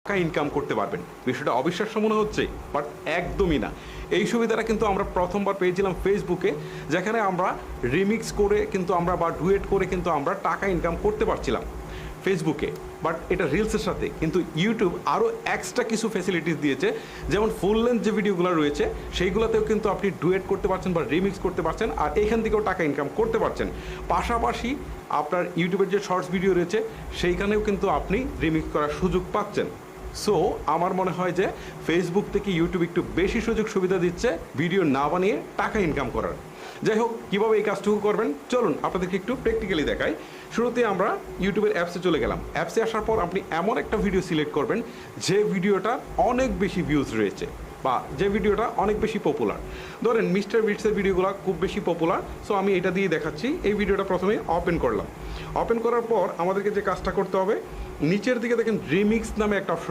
টাকা ইনকাম করতে পারবেন। বিষয়টা অবিশ্বাস্য মনে হচ্ছে, বাট একদমই না। এই সুবিধাটা কিন্তু আমরা প্রথমবার পেয়েছিলাম ফেসবুকে, যেখানে আমরা রিমিক্স করে কিন্তু আমরা বা ডুয়েট করে কিন্তু আমরা টাকা ইনকাম করতে পারছিলাম ফেসবুকে। বাট এটা রিলসের সাথে কিন্তু ইউটিউব আরও এক্সট্রা কিছু ফ্যাসিলিটিস দিয়েছে, যেমন ফুল লেন্থ যে ভিডিওগুলো রয়েছে সেইগুলোতেও কিন্তু আপনি ডুয়েট করতে পারছেন বা রিমিক্স করতে পারছেন, আর এখান থেকেও টাকা ইনকাম করতে পারছেন। পাশাপাশি আপনার ইউটিউবের যে শর্টস ভিডিও রয়েছে সেইখানেও কিন্তু আপনি রিমিক্স করার সুযোগ পাচ্ছেন। সো আমার মনে হয় যে ফেসবুক থেকে ইউটিউব একটু বেশি সুযোগ সুবিধা দিচ্ছে ভিডিও না বানিয়ে টাকা ইনকাম করার। যাই হোক, কীভাবে এই কাজটুকু করবেন চলুন আপনাদেরকে একটু প্র্যাকটিক্যালি দেখাই। শুরুতে আমরা ইউটিউবের অ্যাপসে চলে গেলাম। অ্যাপসে আসার পর আপনি এমন একটা ভিডিও সিলেক্ট করবেন যে ভিডিওটা অনেক বেশি ভিউজ রয়েছে বা যে ভিডিওটা অনেক বেশি পপুলার। ধরেন মিস্টার বিটসের ভিডিওগুলো খুব বেশি পপুলার, সো আমি এটা দিয়ে দেখাচ্ছি। এই ভিডিওটা প্রথমে ওপেন করলাম। ওপেন করার পর আমাদেরকে যে কাজটা করতে হবে, নিচের দিকে দেখেন রিমিক্স নামে একটা অপশন